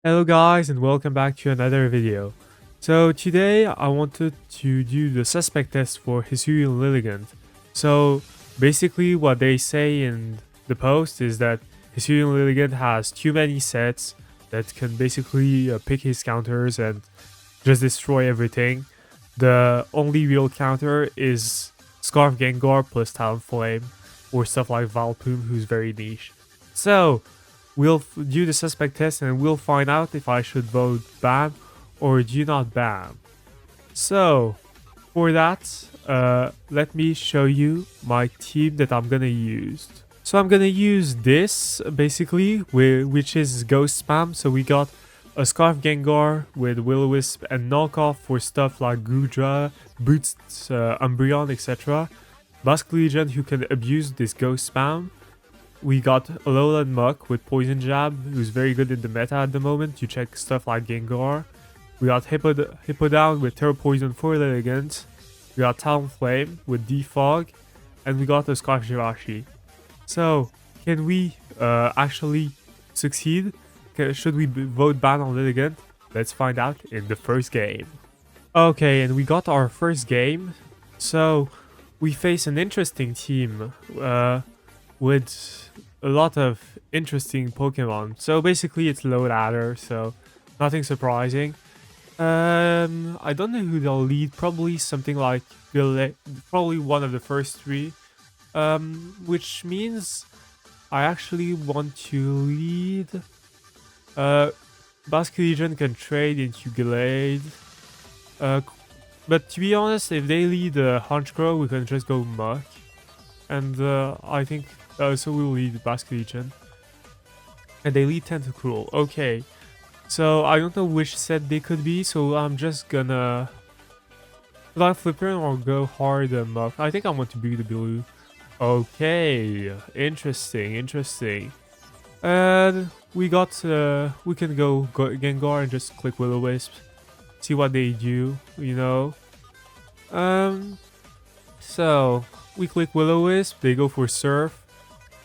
Hello guys and welcome back to another video. So today I wanted to do the suspect test for Hisuian Lilligant. So basically what they say in the post is that Hisuian Lilligant has too many sets that can basically pick his counters and just destroy everything. The only real counter is Scarf Gengar plus Talonflame or stuff like Valplume, who's very niche. So we'll do the suspect test and we'll find out if I should vote ban or do not ban. So for that, let me show you my team that I'm gonna use. So I'm gonna use this basically, which is Ghost Spam. So we got a Scarf Gengar with Will-O-Wisp and knockoff for stuff like Gudra, Boots, Umbreon, etc. Basculegion who can abuse this Ghost Spam. We got Alolan Muck with Poison Jab, who's very good in the meta at the moment. You check stuff like Gengar. We got Hippowdon with Terra Poison for Lilligant. We got Talonflame with Defog. And we got the Scarf Jirachi. So, can we actually succeed? Should we vote ban on Lilligant? Let's find out in the first game. Okay, and we got our first game. So, we face an interesting team. With a lot of interesting Pokemon. So basically it's low ladder, so nothing surprising. I don't know who they'll lead, probably something like probably one of the first three. Which means I actually want to lead. Basculegion can trade into Glade. But to be honest, if they lead Honchkrow, we can just go Muck. And I think so we'll lead Basculegion. And they lead Tentacruel. Okay. So I don't know which set they could be, so I'm just gonna Fly Flipper or go hard Muck. I think I want to be the blue. Okay. Interesting. And we got we can go Gengar and just click Will-O-Wisp. See what they do, you know. So we click Will-O-Wisp, they go for Surf,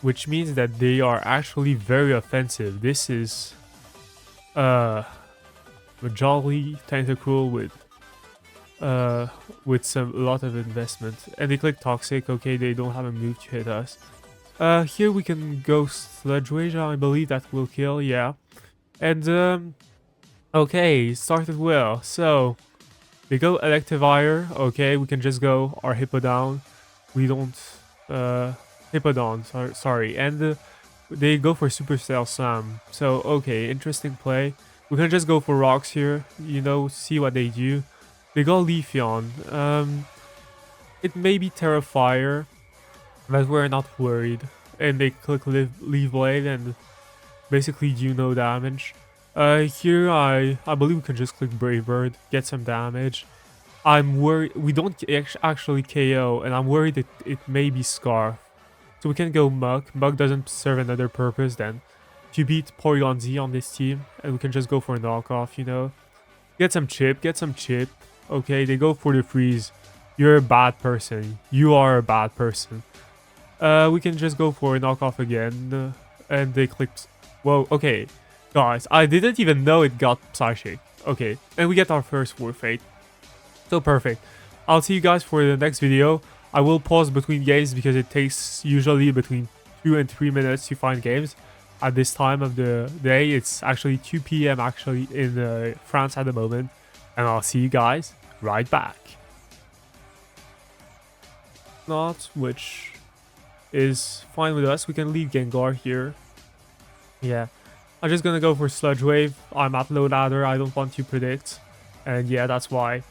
which means that they are actually very offensive. This is a jolly Tentacruel with a lot of investment. And they click Toxic. Okay, they don't have a move to hit us. Here we can go Sludge Wave. I believe that will kill, yeah. And okay, started well. So they go Electivire. Okay, we can just go our Hippowdon. We don't Hippowdon, sorry. And they go for Supercell Slam. So okay, interesting play. We can just go for rocks here, you know, see what they do. They go Leafeon. It may be Terrifier, but we're not worried. And they click Leaf Blade and basically do no damage. Here I believe we can just click Brave Bird, get some damage. I'm worried we don't actually KO, and I'm worried that it may be Scarf. So we can go Muck. Muck doesn't serve another purpose then to beat Porygon Z on this team, and we can just go for a knockoff, you know. Get some chip. Okay, they go for the freeze. You're a bad person. You are a bad person. We can just go for a knockoff again, and they click. Whoa, okay. Guys, I didn't even know it got Psychic. Okay, and we get our first Warfate. So perfect. I'll see you guys for the next video. I will pause between games because it takes usually between 2 and 3 minutes to find games. At this time of the day, it's actually 2 p.m. actually in France at the moment. And I'll see you guys right back. Not, which is fine with us. We can leave Gengar here. Yeah. I'm just gonna go for Sludge Wave. I'm at low ladder. I don't want to predict. And yeah, that's why.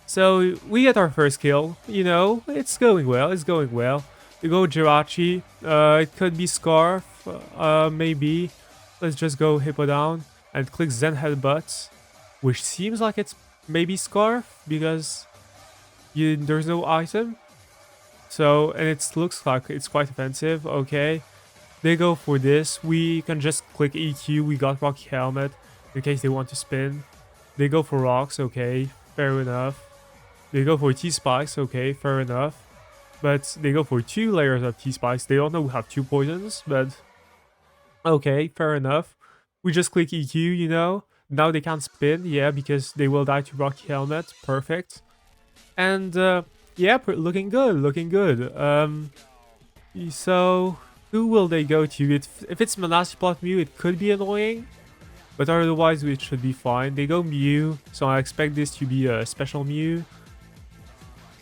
So we get our first kill, you know, it's going well. We go Jirachi, it could be Scarf, maybe. Let's just go Hippowdon and click Zen Headbutt, which seems like it's maybe Scarf because there's no item. So, and it looks like it's quite offensive, okay. They go for this, we can just click EQ, we got Rocky Helmet in case they want to spin. They go for rocks, okay, fair enough. They go for T-Spikes, okay, fair enough. But they go for 2 layers of T-Spikes. They don't know we have 2 poisons, but okay, fair enough. We just click EQ, you know. Now they can't spin, yeah, because they will die to Rocky Helmet. Perfect. And yeah, looking good, looking good. So who will they go to? If it's Manasi Plot Mew, it could be annoying, but otherwise it should be fine. They go Mew, so I expect this to be a special Mew.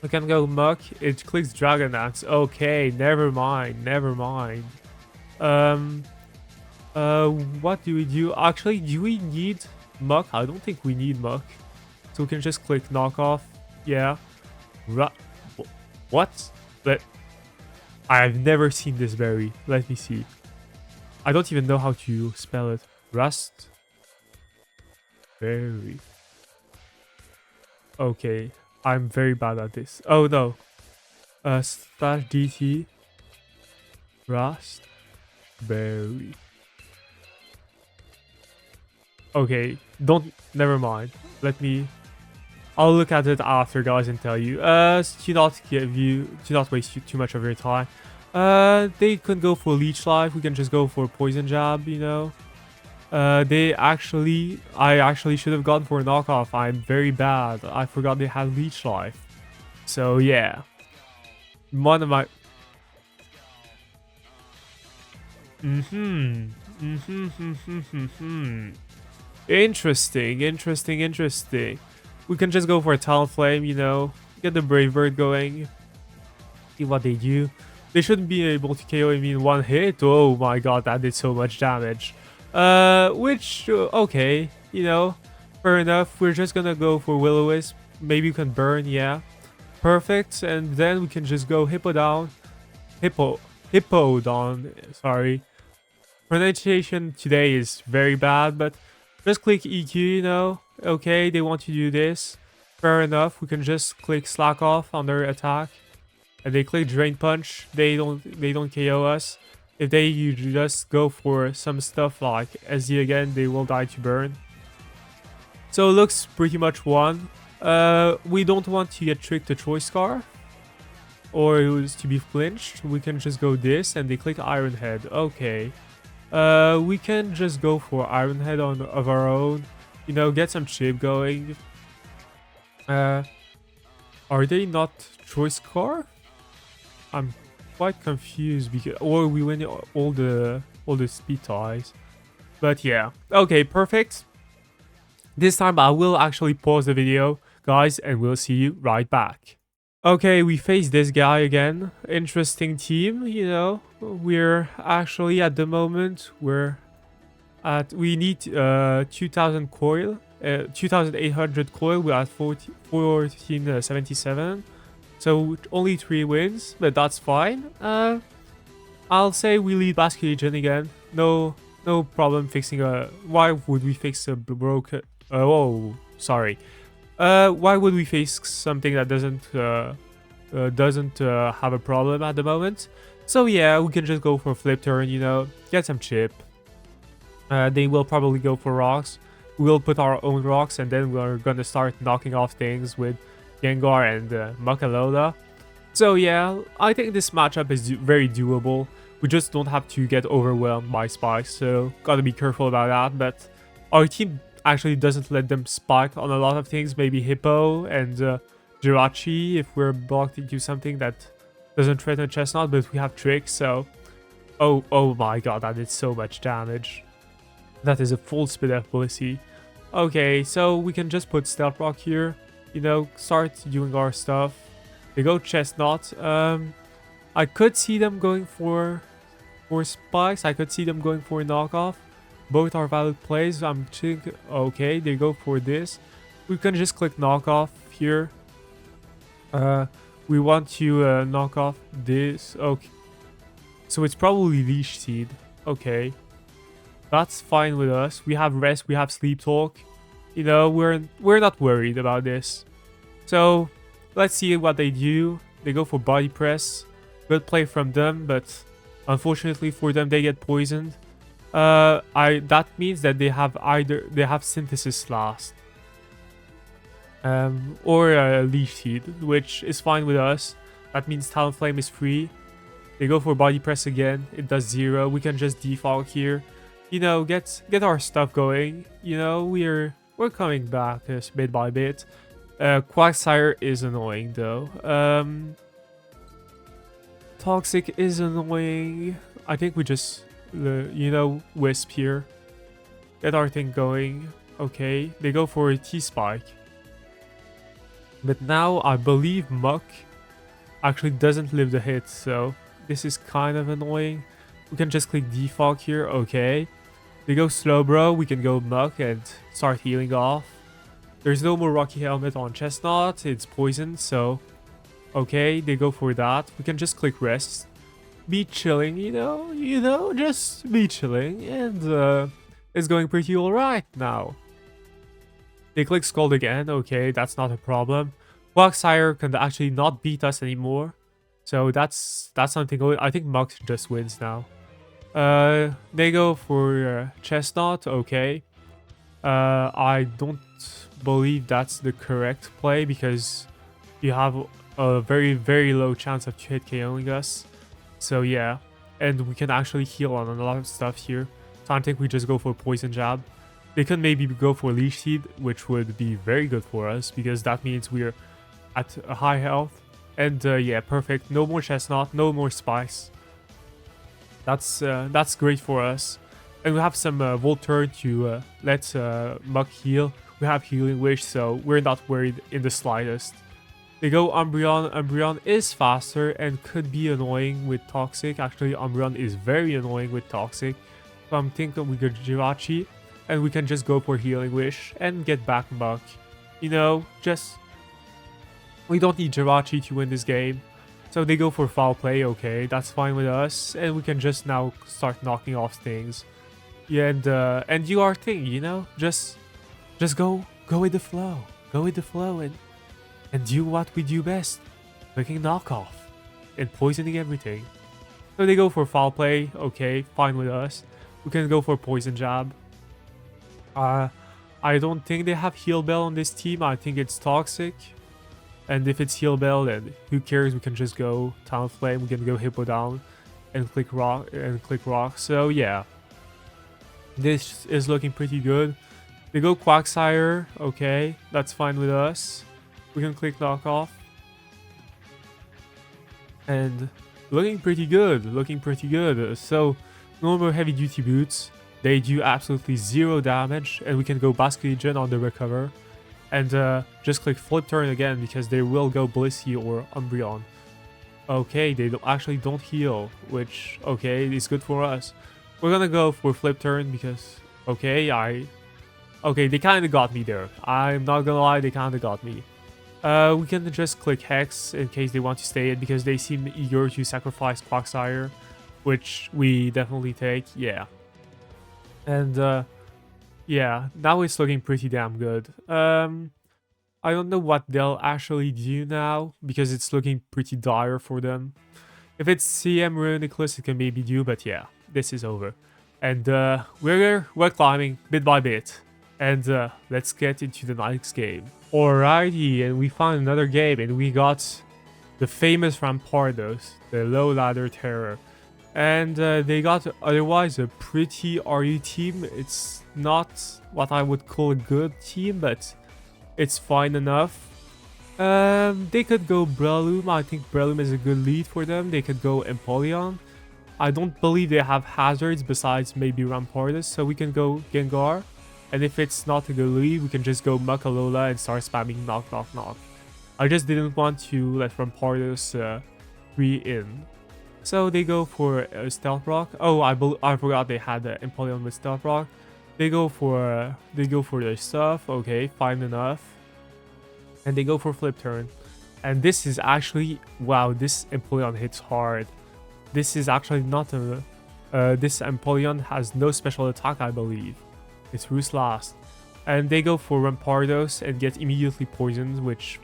We can go Muck. It clicks Dragon Dance. Okay, never mind, never mind. What do we do? Actually, do we need Muck? I don't think we need Muck. So we can just click Knockoff. Yeah. What? But I've never seen this berry. Let me see. I don't even know how to spell it. Rust berry. Okay. I'm very bad at this. Oh no. Slash DT. Rust berry. Okay. Never mind. I'll look at it after, guys, and tell you. To not waste too much of your time. They could go for Leech Life. We can just go for Poison Jab, you know. I actually should have gone for a knockoff. I'm very bad. I forgot they had Leech Life. So yeah, one of my. Interesting. We can just go for a Talonflame, you know, get the Brave Bird going. See what they do. They shouldn't be able to KO me in one hit. Oh my god, that did so much damage. Okay, you know, fair enough. We're just gonna go for Will-O-Wisp. Maybe you can burn, yeah. Perfect, and then we can just go Hippowdon, sorry. Pronunciation today is very bad, but just click EQ, you know. Okay, they want to do this. Fair enough, we can just click Slack Off on their attack. And they click Drain Punch, they don't KO us. If they just go for some stuff like SD again, they will die to burn. So it looks pretty much won. We don't want to get tricked to Choice Scarf, or it was to be flinched. We can just go this, and they click Iron Head. Okay. We can just go for Iron Head of our own. You know, get some chip going. Are they not Choice Scarf? I'm quite confused because, or we win all the speed ties. But yeah, okay, perfect. This time I will actually pause the video, guys, and we'll see you right back. Okay, we face this guy again. Interesting team, you know. We're actually at the moment we need 2000 coil, 2800 coil. We're at 1477. So only 3 wins, but that's fine. I'll say we lead Basculegion again. No problem fixing why would we fix a broken? Oh, sorry. Why would we fix something that doesn't have a problem at the moment? So yeah, we can just go for flip turn, you know, get some chip. They will probably go for rocks. We'll put our own rocks, and then we're gonna start knocking off things with Gengar and Makalola. So yeah, I think this matchup is very doable. We just don't have to get overwhelmed by spikes, so gotta be careful about that. But our team actually doesn't let them spike on a lot of things. Maybe Hippo and Jirachi if we're blocked into something that doesn't threaten Chestnut, but we have tricks, so... Oh my god, that did so much damage. That is a full speed F Blissey. Okay, so we can just put Stealth Rock here. You know, start doing our stuff. They go Chestnut. I could see them going for spikes. I could see them going for a knockoff. Both are valid plays. I'm thinking, okay, they go for this. We can just click knockoff here. We want to knock off this. Okay, so it's probably Leash Seed. Okay, that's fine with us. We have rest. We have sleep talk. You know, we're not worried about this. So let's see what they do. They go for body press. Good play from them, but unfortunately for them, they get poisoned. That means that they have synthesis last. Or Leash Seed, which is fine with us. That means Talonflame is free. They go for body press again. It does 0. We can just defog here. you know, get our stuff going. You know, we're coming back bit by bit. Quagsire is annoying though. Toxic is annoying. I think we just, you know, Wisp here. Get our thing going. Okay, they go for a T-Spike. But now I believe Muck actually doesn't live the hit, so this is kind of annoying. We can just click Defog here. Okay. They go Slowbro. We can go Muck and start healing off. There's no more Rocky Helmet on Chestnut. It's poisoned, so... Okay, they go for that. We can just click Rest. Be chilling, you know, just be chilling. And it's going pretty alright now. They click Scald again. Okay, that's not a problem. Quagsire can actually not beat us anymore. So that's something going. I think Muck just wins now. They go for Chestnut. Okay. I don't believe that's the correct play because you have a very, very low chance of hit KOing us. So yeah, and we can actually heal on a lot of stuff here. So I think we just go for Poison Jab. They could maybe go for Leech Seed, which would be very good for us because that means we're at a high health. And yeah, perfect. No more Chestnut, no more Spice. That's great for us. And we have some Volt Turn to let Muck heal. We have Healing Wish, so we're not worried in the slightest. They go Umbreon. Umbreon is faster and could be annoying with Toxic. Actually, Umbreon is very annoying with Toxic. So I'm thinking we get Jirachi. And we can just go for Healing Wish and get back Muck. You know, just... We don't need Jirachi to win this game. So they go for Foul Play, okay, that's fine with us. And we can just now start knocking off things. Yeah, and do our thing, you know? Just go with the flow. Go with the flow and do what we do best. Clicking knockoff. And poisoning everything. So they go for Foul Play, okay, fine with us. We can go for Poison Jab. I don't think they have Heal Bell on this team. I think it's Toxic. And if it's Heal Bell, then who cares? We can just go Talonflame. We can go Hippo down and click Rock. So yeah, this is looking pretty good. They go Quagsire. Okay, that's fine with us. We can click Knock Off. And looking pretty good. Looking pretty good. So normal heavy duty boots. They do absolutely 0 damage, and we can go Basculegion on the recover. And just click Flip Turn again, because they will go Blissey or Umbreon. Okay, they actually don't heal, which, okay, is good for us. We're gonna go for Flip Turn, because, okay, okay, they kinda got me there. I'm not gonna lie, they kinda got me. We can just click Hex in case they want to stay in, because they seem eager to sacrifice Quagsire, which we definitely take, yeah. And yeah, now it's looking pretty damn good. I don't know what they'll actually do now, because it's looking pretty dire for them. If it's CM Reuniclus, it can maybe do, but yeah, this is over. And we're climbing bit by bit. And let's get into the next game. Alrighty, and we found another game, and we got the famous Rampardos, the low ladder terror. And they got otherwise a pretty RU team. It's not what I would call a good team, but it's fine enough. They could go Breloom. I think Breloom is a good lead for them. They could go Empoleon. I don't believe they have hazards besides maybe Rampardos, so we can go Gengar. And if it's not a good lead, we can just go Muckalola and start spamming Knock Knock Knock. I just didn't want to let Rampardos free in. So they go for Stealth Rock. Oh, I forgot they had Empoleon with Stealth Rock. They go for their stuff. Okay, fine enough. And they go for Flip Turn. And this is actually, wow, this Empoleon hits hard. This is actually not a this Empoleon has no special attack, I believe. It's Roost Last. And they go for Rampardos and get immediately poisoned, which,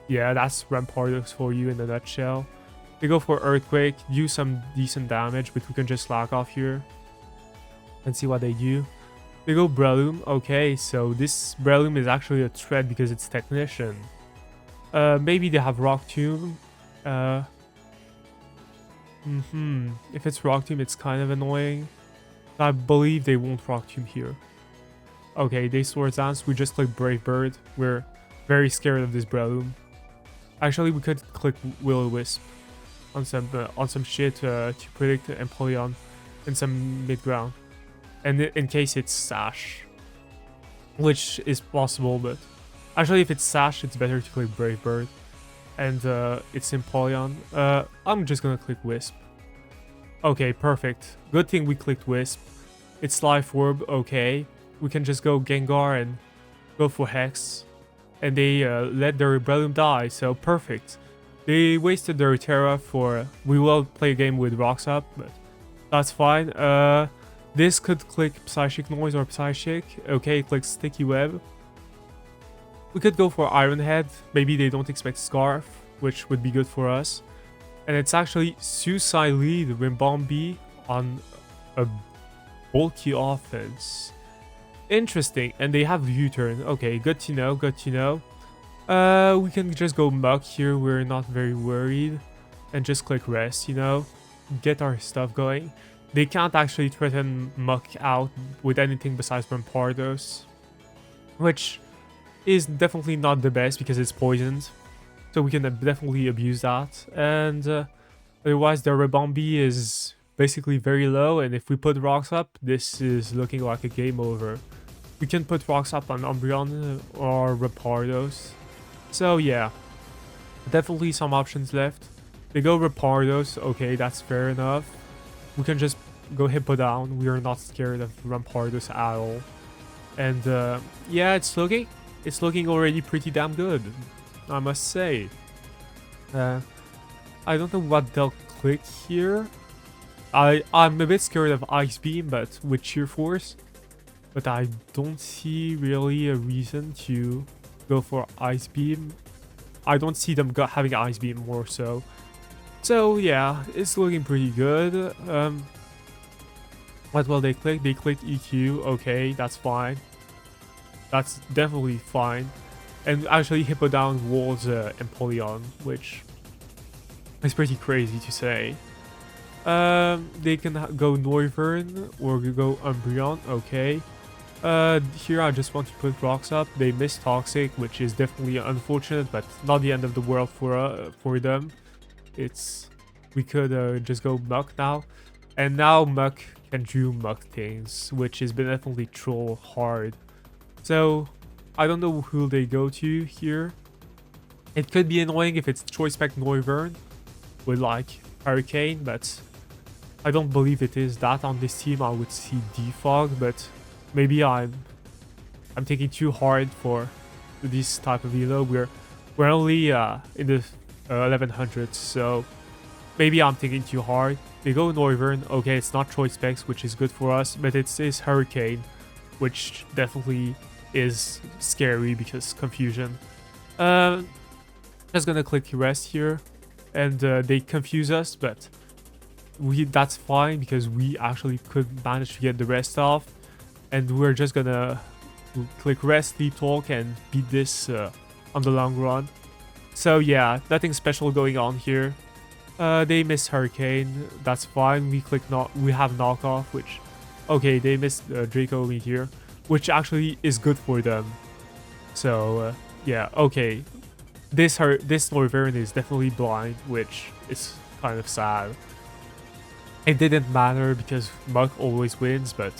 yeah, that's Rampardos for you in a nutshell. They go for Earthquake, do some decent damage, but we can just slack off here and see what they do. They go Breloom. Okay, so this Breloom is actually a threat because it's Technician. Maybe they have Rock Tomb. If it's Rock Tomb, it's kind of annoying. I believe they won't Rock Tomb here. Okay, they Swords Dance. We just click Brave Bird. We're very scared of this Breloom. Actually, we could click Will-O-Wisp on some shit to predict Empoleon in some mid ground, and in case it's Sash, which is possible. But actually, if it's Sash, it's better to click Brave Bird, and it's Empoleon. I'm just gonna click Wisp. Okay, perfect. Good thing we clicked Wisp. It's Life Orb. Okay, we can just go Gengar and go for Hex, and they let their Breloom die. So perfect. They wasted their Terra for... We will play a game with Rocks Up, but that's fine. This could click Psychic Noise or Psychic. Okay, click Sticky Web. We could go for Iron Head. Maybe they don't expect Scarf, which would be good for us. And it's actually Suicide Lead Rimbombi on a bulky offense. Interesting. And they have U-turn. Okay, good to know, good to know. We can just go Muck here, we're not very worried. And just click Rest, you know. Get our stuff going. They can't actually threaten Muck out with anything besides Rampardos, which is definitely not the best because it's poisoned. So we can definitely abuse that. And otherwise the Ribombee is basically very low, and if we put Rocks Up, this is looking like a game over. We can put Rocks Up on Umbreon or Rampardos. So yeah, definitely some options left. They go Rampardos, okay, that's fair enough. We can just go Hippo down. We are not scared of Rampardos at all. And yeah, it's looking already pretty damn good, I must say. I don't know what they'll click here. I'm a bit scared of Ice Beam, but with Cheer Force. But I don't see really a reason to go for Ice Beam. I don't see them having Ice Beam more so. So yeah, it's looking pretty good. What will they click? They click EQ. Okay, that's fine. That's definitely fine. And actually Hippo down walls Empoleon, which is pretty crazy to say. They can go Noivern or go Umbreon. Okay. Here I just want to put Rocks Up. They miss Toxic, which is definitely unfortunate, but not the end of the world for them. We could just go Muck now, and now Muck can do Muck things, which is definitely troll hard. So I don't know who they go to here. It could be annoying if it's Choice Spec Noivern with like Hurricane, but I don't believe it is that on this team. I would see Defog, but maybe I'm thinking too hard for this type of elo. We're only in the 1100s, so maybe I'm thinking too hard. They go Noivern. Okay, it's not Choice Specs, which is good for us, but it is Hurricane, which definitely is scary because confusion. Just gonna click Rest here, and they confuse us, but that's fine because we actually could manage to get the rest off, and we're just gonna click Rest, Sleep Talk, and beat this on the long run. So yeah, nothing special going on here. They miss Hurricane, that's fine. We have Knockoff, which okay, they missed Draco Meteor, which actually is good for them. So yeah, okay. This Noivern is definitely blind, which is kind of sad. It didn't matter because Muck always wins, but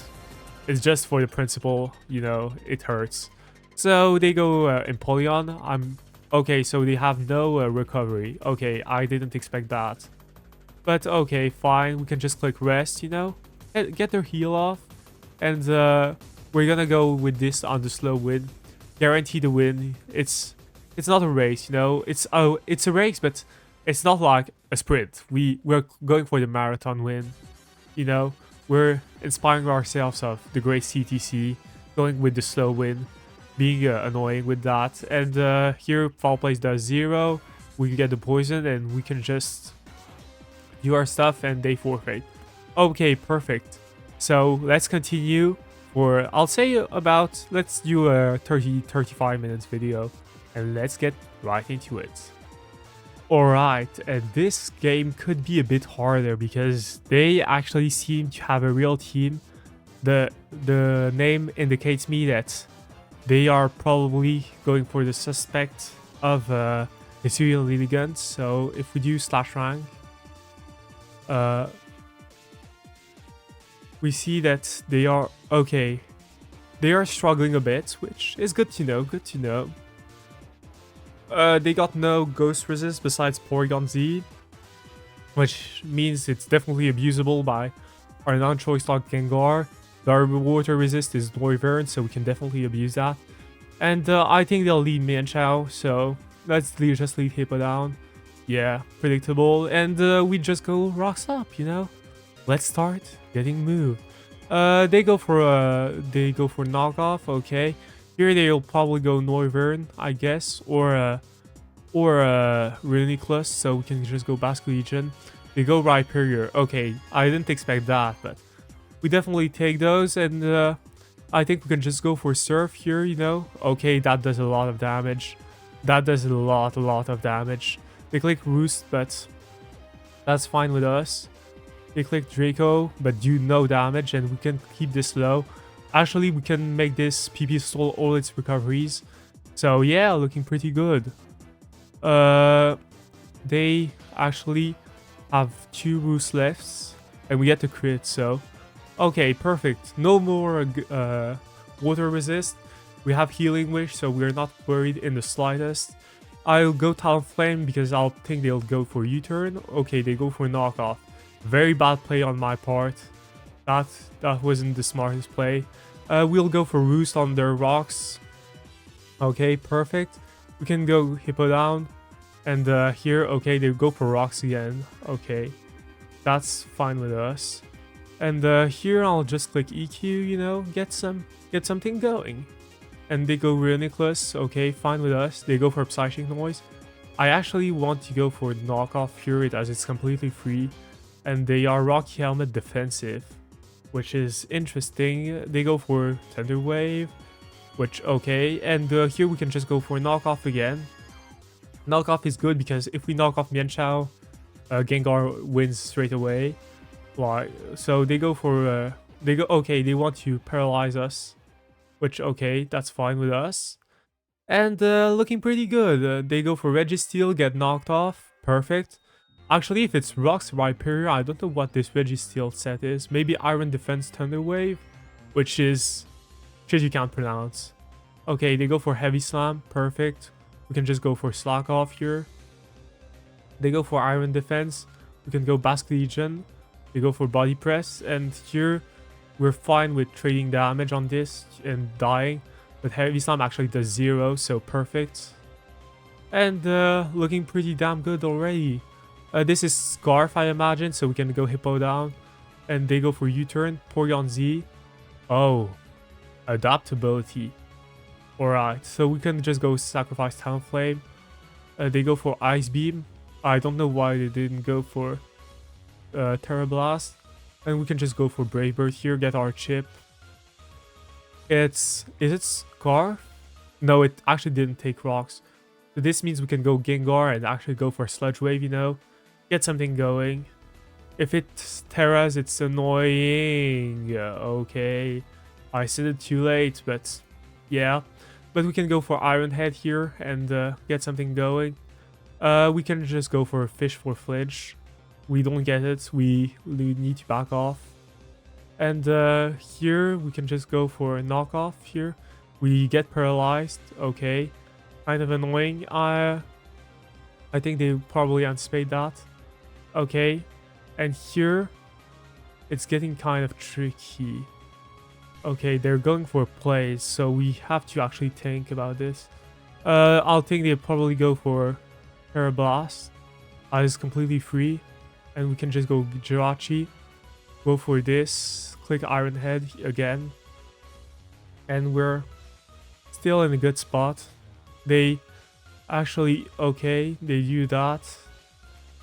it's just for the principle, you know, it hurts. So they go Empoleon. Okay, so they have no recovery. Okay, I didn't expect that. But okay, fine. We can just click Rest, you know, get their heal off. And we're gonna go with this on the slow win. Guarantee the win. It's not a race, you know. It's a race, but it's not like a sprint. We're going for the marathon win, you know. We're inspiring ourselves of the great CTC, going with the slow win, being annoying with that. And here Foul Place does 0. We get the poison and we can just do our stuff and they forfeit. Okay, perfect. So let's continue for, I'll say about, let's do a 30-35 minutes video and let's get right into it. Alright, and this game could be a bit harder because they actually seem to have a real team The name indicates me that they are probably going for the suspect of Hisuian Lilligant. So if we do /rank, we see that they are okay. They are struggling a bit, which is good to know. Good to know. They got no ghost resist besides Porygon Z, which means it's definitely abusable by our non-choice lock Gengar. The water resist is Noivern, so we can definitely abuse that. And I think they'll lead Mienshao, so let's just lead Hippo down. Yeah, predictable. And we just go rocks up, you know? Let's start getting moved. They go for knockoff, okay. Here they'll probably go Noivern, I guess, or Reuniclus, so we can just go Basculegion. They go Rhyperior. Okay, I didn't expect that, but we definitely take those, and I think we can just go for Surf here, you know. Okay, that does a lot of damage. That does a lot of damage. They click Roost, but that's fine with us. They click Draco, but do no damage, and we can keep this low. Actually, we can make this PP stall all its recoveries. So yeah, looking pretty good. They actually have 2 Roost left, and we get the crit, so... Okay, perfect. No more water resist. We have Healing Wish, so we're not worried in the slightest. I'll go Talonflame because I'll think they'll go for U-turn. Okay, they go for knockoff. Very bad play on my part. That wasn't the smartest play. We'll go for Roost on their rocks. Okay, perfect. We can go Hippo down. And here, okay, they go for rocks again. Okay, that's fine with us. And here I'll just click EQ, you know, get something going. And they go Reuniclus, okay, fine with us. They go for Psychic Noise. I actually want to go for knockoff Fury as it's completely free. And they are Rocky Helmet defensive, which is interesting. They go for Thunder Wave, which, okay. And here we can just go for knockoff again. Knockoff is good because if we knock off Mienshao, Gengar wins straight away. Like, so they go for okay, they want to paralyze us, which, okay, that's fine with us. And looking pretty good. They go for Registeel, get knocked off, perfect. Actually, if it's Rocks Rhyperior, I don't know what this Registeel set is. Maybe Iron Defense Thunder Wave, which is shit you can't pronounce. Okay, they go for Heavy Slam, perfect. We can just go for Slack Off here. They go for Iron Defense. We can go Basculegion. They go for Body Press, and here we're fine with trading damage on this and dying. But Heavy Slam actually does 0, so perfect. And looking pretty damn good already. This is Scarf, I imagine, so we can go Hippo down. And they go for U-turn, Porygon Z. Oh, adaptability. Alright, so we can just go sacrifice Talonflame. They go for Ice Beam. I don't know why they didn't go for Terra Blast. And we can just go for Brave Bird here, get our chip. Is it Scarf? No, it actually didn't take rocks. So this means we can go Gengar and actually go for Sludge Wave, you know. Get something going. If it's Terras, it's annoying. Okay. I said it too late, but yeah. But we can go for Iron Head here and get something going. We can just go for Fish for Flinch. We don't get it. We need to back off. And here we can just go for a knockoff here. We get paralyzed. Okay. Kind of annoying. I think they probably anticipate that. Okay. And here it's getting kind of tricky. Okay, they're going for plays, so we have to actually think about this. I'll think they'll probably go for Terra Blast. It's completely free. And we can just go Jirachi. Go for this. Click Iron Head again. And we're still in a good spot. They actually, okay, they do that.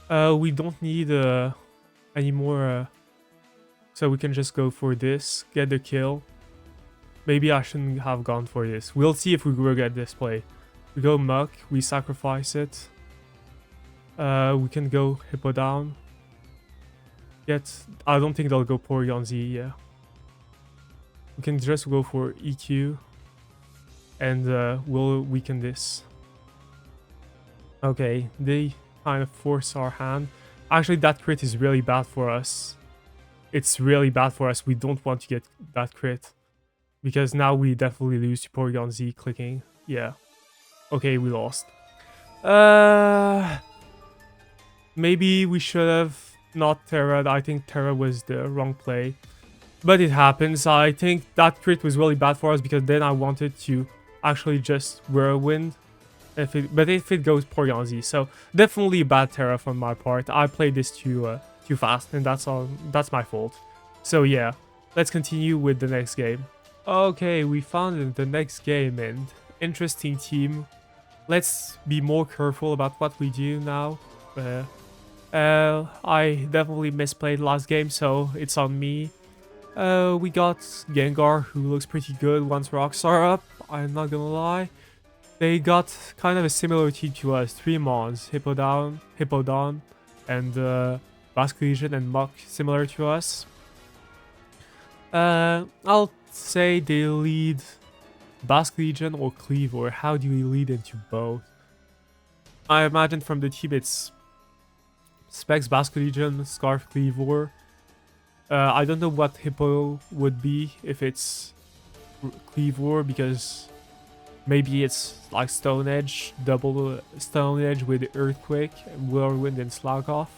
We don't need any more, so we can just go for this, get the kill. Maybe I shouldn't have gone for this. We'll see if we will get this play. We go Muck, we sacrifice it. We can go Hippo down. I don't think they'll go Porygon Z, yeah. We can just go for EQ and we'll weaken this. Okay, they kind of force our hand. Actually, that crit is really bad for us. It's really bad for us. We don't want to get that crit. Because now we definitely lose to Porygon Z clicking. Yeah. Okay, we lost. Maybe we should have not Terra. I think Terra was the wrong play. But it happens. I think that crit was really bad for us because then I wanted to actually just Whirlwind. But if it goes Porygon Z, so definitely a bad Terra from my part. I played this too fast, and that's my fault. So yeah, let's continue with the next game. Okay, we found the next game and interesting team. Let's be more careful about what we do now. I definitely misplayed last game, so it's on me. We got Gengar, who looks pretty good once rocks are up, I'm not gonna lie. They got kind of a similar team to us, 3 Mons, Hippowdon, and Basculegion and Muk, similar to us. I'll say they lead Basculegion or Cleavor. How do we lead into both? I imagine from the team it's Specs Basculegion, Scarf Cleavor. I don't know what Hippo would be if it's Cleavor, because maybe it's like Stone Edge, double Stone Edge with Earthquake, Whirlwind, and Slug Off.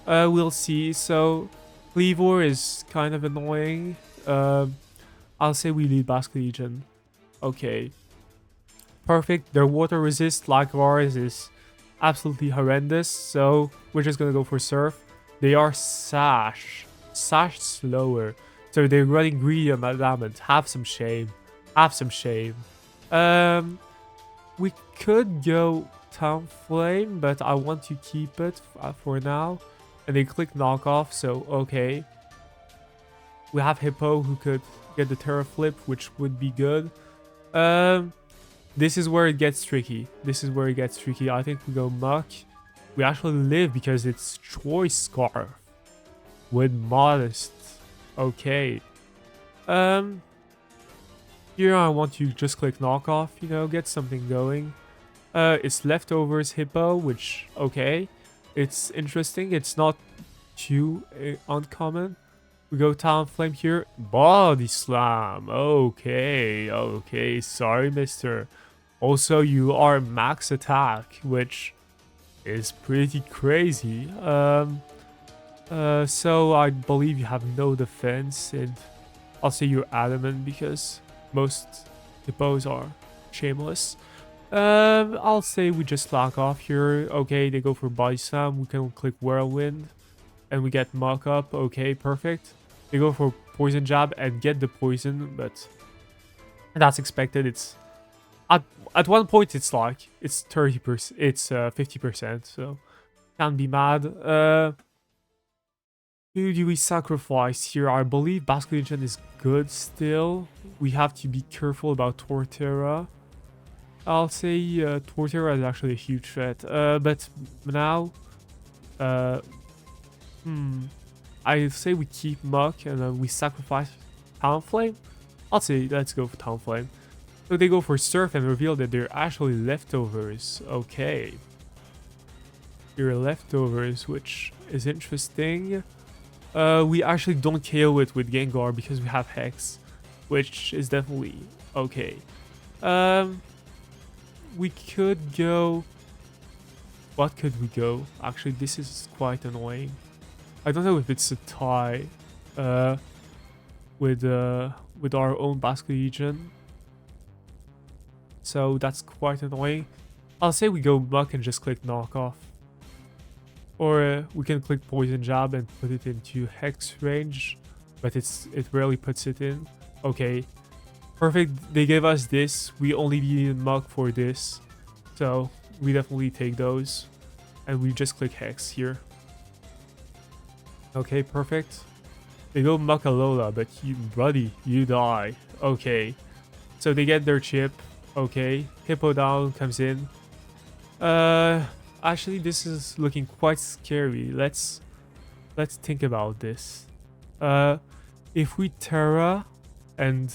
We'll see. So Cleavor is kind of annoying. I'll say we lead Basculegion. Okay. Perfect. Their water resist, like ours, is absolutely horrendous. So we're just gonna go for Surf. They are Sash. Sash slower. So they're running greedy on Adamant. Have some shame. Have some shame. We could go Talonflame, but I want to keep it for now. And they click knockoff, so okay. We have Hippo who could get the Terra Flip, which would be good. This is where it gets tricky. This is where it gets tricky. I think we go Muck. We actually live because it's Choice Scarf with Modest. Okay. Here I want to just click knockoff, you know, get something going. It's Leftovers Hippo, which, okay. It's interesting. It's not too uncommon. We go Talonflame here. Body Slam. Okay, okay. Sorry, mister. Also, you are max attack, which is pretty crazy. So I believe you have no defense, and I'll say you're adamant because most hippos are shameless. I'll say we just slack off here. Okay, they go for Body Slam. We can click Whirlwind, and we get Muck up. Okay, perfect. They go for Poison Jab and get the poison, but that's expected. It's at one point it's like it's 30%, it's 50%, so can't be mad. Who do we sacrifice here? I believe Basculegion is good still. We have to be careful about Torterra. I'll say Torterra is actually a huge threat. But now, I say we keep Muck and then we sacrifice Talonflame. I'll say let's go for Talonflame. So they go for Surf and reveal that they're actually leftovers. Okay. They're leftovers, which is interesting. We actually don't KO it with Gengar because we have Hex, which is definitely okay. We could go... What could we go? Actually, this is quite annoying. I don't know if it's a tie with our own Basculegion. So that's quite annoying. I'll say we go Muck and just click knockoff. Or we can click Poison Jab and put it into Hex range, but it rarely puts it in. Okay, perfect. They gave us this. We only needed Muck for this, so we definitely take those. And we just click Hex here. Okay, perfect. They go Muck Alola, but you, buddy, you die. Okay, so they get their chip. Okay, Hippowdon comes in. Actually, this is looking quite scary. Let's think about this. If we Terra, and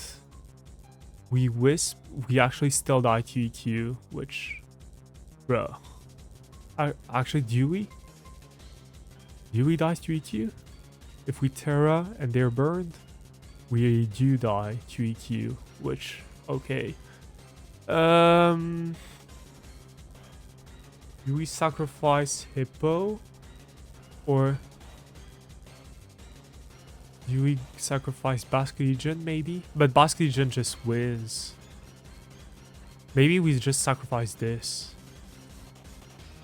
we wisp, we actually still die to EQ, which, bro. Actually, do we? Do we die to EQ? If we Terra and they're burned, we do die to EQ, which, okay. Do we sacrifice Hippo? Or do we sacrifice Basculegion maybe? But Basculegion just wins. Maybe we just sacrifice this.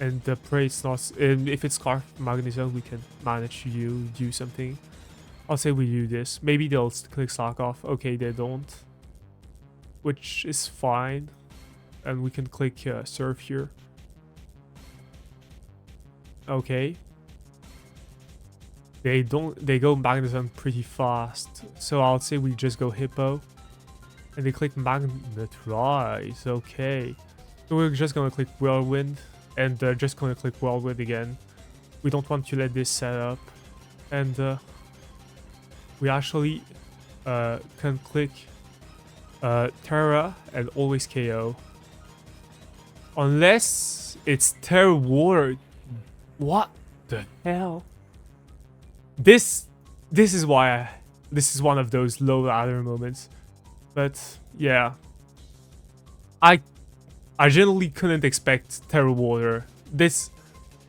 And the praise not. And if it's Scarf Magnetism, we can manage to do something. I'll say we do this. Maybe they'll click Slack off. Okay, they don't. Which is fine. And we can click Surf here. Okay. They go Magnetism pretty fast. So I'll say we just go Hippo. And they click Magnetize. Okay. So we're just gonna click Whirlwind. And just gonna click Whirlwind again. We don't want to let this set up. And we actually can click Terra and always KO. Unless it's Terra Water. What the hell? This is why this is one of those low ladder moments. But yeah. I generally couldn't expect Terra Water. This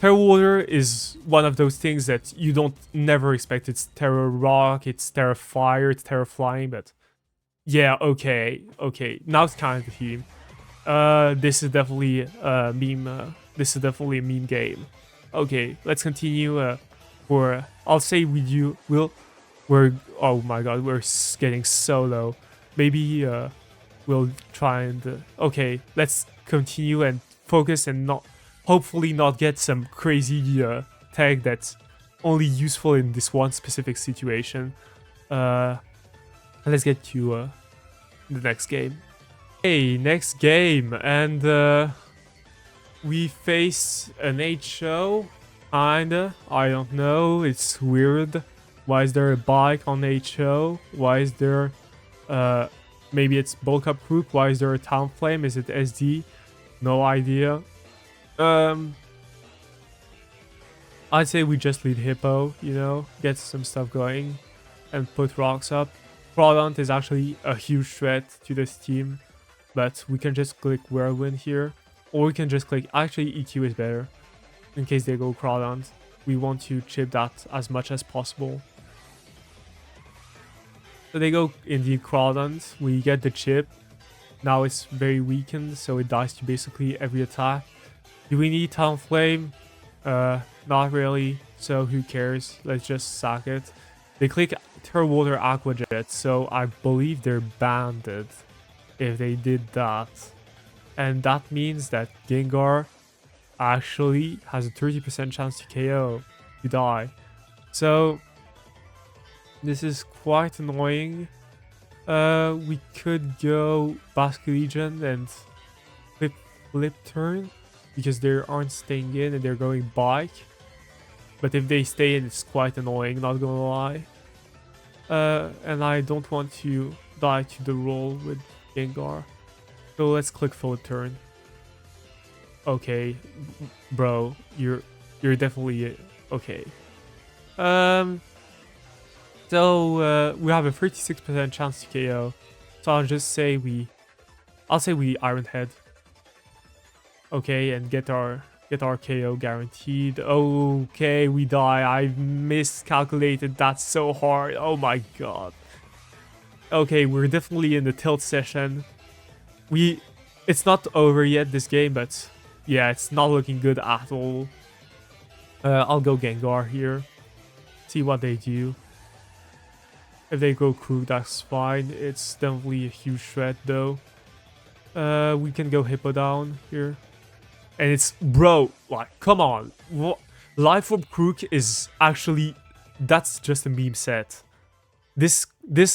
Terra Water is one of those things that you don't never expect. It's Terra Rock, it's Terra Fire, it's Terra Flying, but yeah, okay. Now it's kind of the theme. This is definitely a meme. This is definitely a meme game. Okay, let's continue. I'll say we're oh my god, we're getting so low. Maybe we'll try and okay, let's continue and focus and hopefully not get some crazy tag that's only useful in this one specific situation. Let's get to the next game. Hey, next game, and we face an HO. Kinda, I don't know, it's weird. Why is there a bike on HO? Why is there maybe it's bulk up crook? Why is there a town flame? Is it SD? No idea. I'd say we just lead Hippo, you know, get some stuff going and put rocks up. Crawdont is actually a huge threat to this team, but we can just click Whirlwind here, or we can just click, actually EQ is better, in case they go Crawdont. We want to chip that as much as possible. So they go indeed Crawdont, we get the chip. Now it's very weakened, so it dies to basically every attack. Do we need Town Flame? Not really, so who cares? Let's just sack it. They click Terra Water Aqua Jet, so I believe they're banded if they did that. And that means that Gengar actually has a 30% chance to KO, to die. So this is quite annoying. We could go Basculegion and flip turn because they aren't staying in and they're going bike. But if they stay in, it's quite annoying, not gonna lie. And I don't want to die to the roll with Gengar. So let's click full turn. Okay, bro, you're definitely okay. So we have a 36% chance to KO. So I'll just say I'll say we Iron Head. Okay, and get our KO guaranteed. Okay, we die. I miscalculated that so hard. Oh my god. Okay, we're definitely in the tilt session. It's not over yet, this game, but yeah, it's not looking good at all. I'll go Gengar here. See what they do. If they go Crew, that's fine. It's definitely a huge threat, though. We can go Hippo down here. And it's... Bro, like, come on. Life Orb Crook is actually... That's just a meme set. This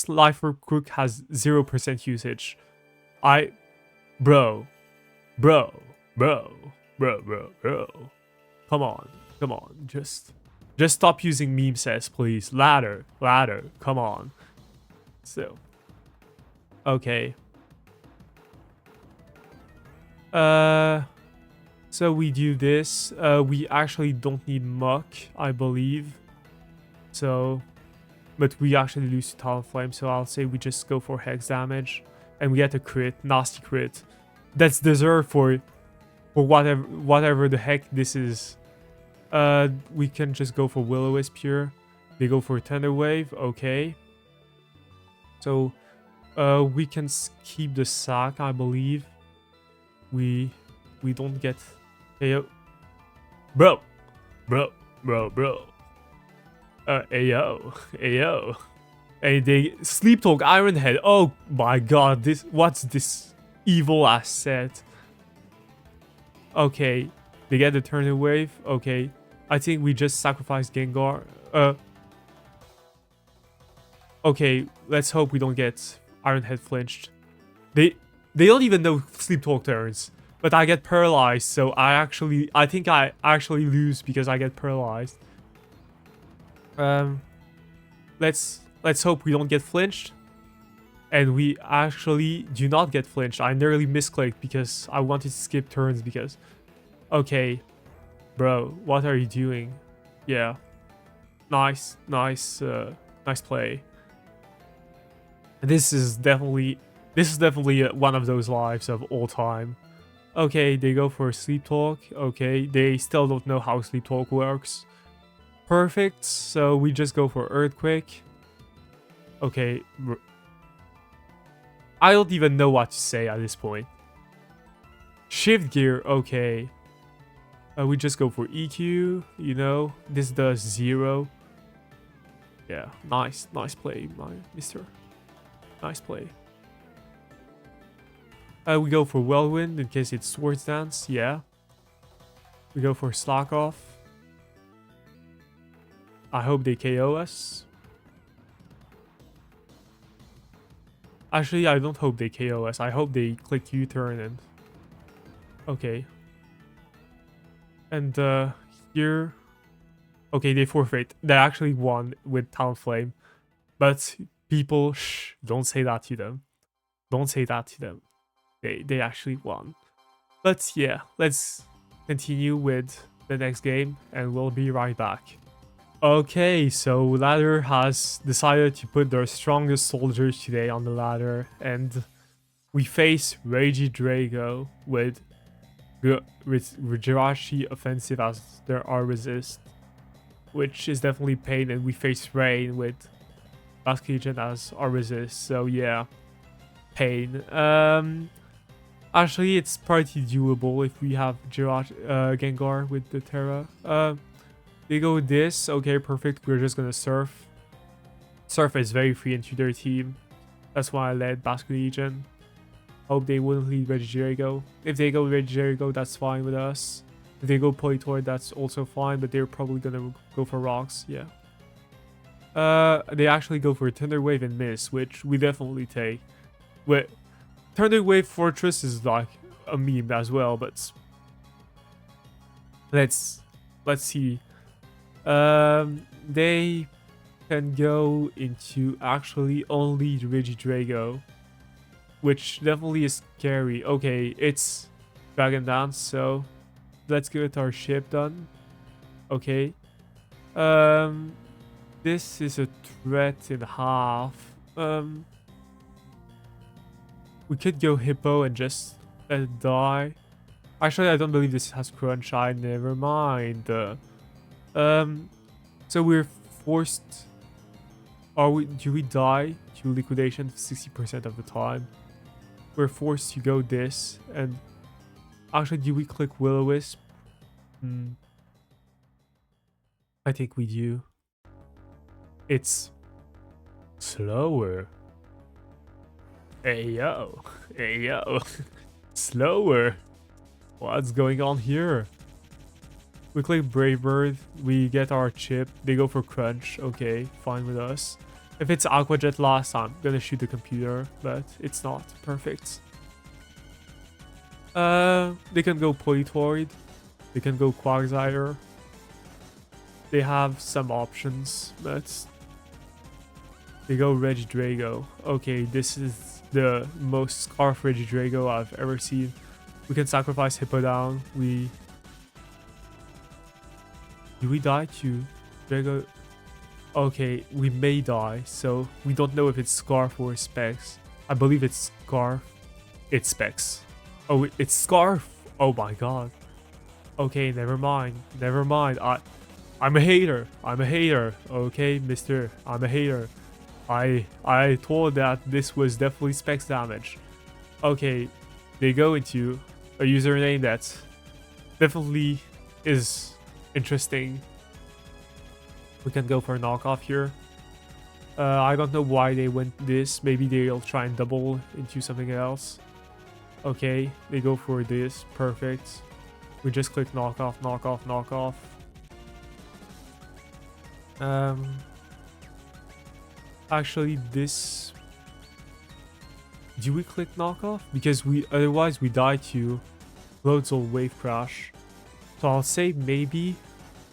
Life Orb Crook has 0% usage. Bro. Come on. Just stop using meme sets, please. Ladder. Come on. So, Okay. So we do this. We actually don't need muck, I believe. So, but we actually lose to Talonflame, so I'll say we just go for hex damage. And we get a crit, nasty crit. That's deserved for whatever the heck this is. We can just go for Will-O-Wisp here. They go for Thunder Wave, okay. So, we can keep the sack, I believe. We don't get KO. Bro. Ayo. Hey, they Sleep Talk Iron Head. Oh my god, what's this evil asset? Okay, they get the Thunder Wave. Okay, I think we just sacrifice Gengar. Okay, let's hope we don't get Iron Head flinched. They don't even know Sleep Talk turns, but I get paralyzed, so I think I actually lose because I get paralyzed. Let's hope we don't get flinched. And we actually do not get flinched. I nearly misclicked because I wanted to skip turns because... Okay. Bro, what are you doing? Yeah. Nice play. This is definitely one of those lives of all time. Okay, they go for Sleep Talk. Okay, they still don't know how Sleep Talk works. Perfect, so we just go for Earthquake. Okay, I don't even know what to say at this point. Shift Gear, okay. We just go for EQ, you know. This does 0. Yeah, nice play, my mister. Nice play. We go for Whirlwind in case it's Swords Dance, yeah. We go for Slack Off. I hope they KO us. Actually, I don't hope they KO us. I hope they click U-turn and... Okay. And here... Okay, they forfeit. They actually won with Talonflame. But people, shh, don't say that to them. Don't say that to them. They actually won. But yeah, let's continue with the next game and we'll be right back. Okay, so ladder has decided to put their strongest soldiers today on the ladder, and we face Regidrago with Jirachi offensive as their R resist, which is definitely pain, and we face Rain with Basculegion as R resist, so yeah, pain. Actually, it's pretty doable if we have Gengar with the Terra. They go with this. Okay, perfect. We're just gonna Surf. Surf is very free into their team. That's why I led Basculegion. Hope they wouldn't lead Regidrago. If they go Regidrago, that's fine with us. If they go Politoid, that's also fine, but they're probably gonna go for Rocks, yeah. They actually go for Thunder Wave and Miss, which we definitely take. Thunder Wave Fortress is like a meme as well, but let's see. They can go into actually only Regidrago, which definitely is scary. Okay, it's Dragon Dance, so let's get our ship done. Okay. This is a threat in half. We could go Hippo and just let it die. Actually, I don't believe this has Crunch. Never mind. So we're forced... do we die to liquidation 60% of the time? We're forced to go this, and... Actually, do we click Will-O-Wisp? I think we do. It's... slower. Ayo. Slower. What's going on here? We click Brave Bird, we get our chip, they go for Crunch, okay, fine with us. If it's Aqua Jet last, I'm gonna shoot the computer, but it's not perfect. They can go Politoid, they can go Quagsire. They have some options, but they go Regidrago. Okay, this is the most Scarf Regidrago I've ever seen. We can sacrifice Hippo down. Do we die to Drago? Okay, we may die, so we don't know if it's Scarf or Specs. I believe it's Scarf. It's Specs. Oh, it's Scarf. Oh my god. Okay, never mind. Never mind. I'm a hater. I'm a hater. Okay, mister. I'm a hater. I thought that this was definitely Specs damage. Okay, they go into a username that definitely is interesting. We can go for a knockoff here. I don't know why they went this. Maybe they'll try and double into something else. Okay, they go for this. Perfect. We just click knockoff, knockoff, knockoff. Actually, this... Do we click knockoff? Because otherwise we die to Loadsol Wave Crash. So I'll say maybe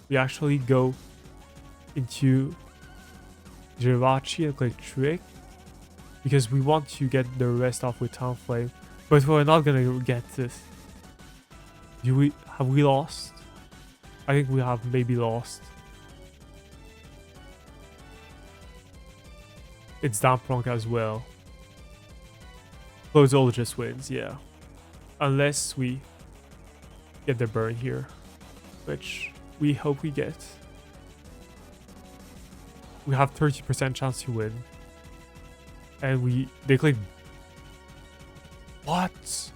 we actually go into Jirachi and click Trick, because we want to get the rest off with Talonflame, but we're not gonna get this. Have we lost? I think we have maybe lost. It's Dampronk as well. Closol just wins, yeah. Unless we get the burn here, which we hope we get. We have 30% chance to win. And they click... What?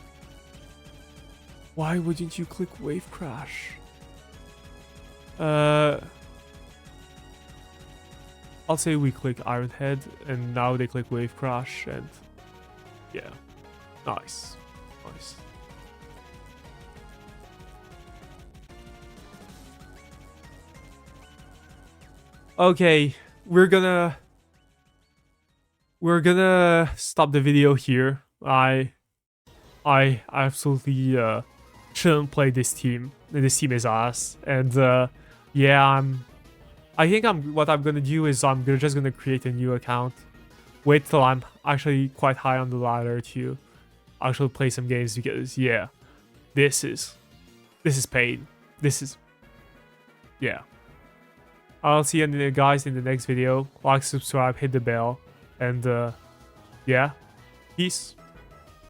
Why wouldn't you click Wave Crash? I'll say we click Iron Head, and now they click Wave Crash, and yeah, nice, nice. Okay, we're gonna stop the video here. I absolutely shouldn't play this team. This team is ass, and yeah, I think what I'm gonna do is I'm just gonna create a new account. Wait till I'm actually quite high on the ladder to actually play some games, because yeah, this is pain. This is, yeah. I'll see you guys in the next video. Like, subscribe, hit the bell, and yeah, peace.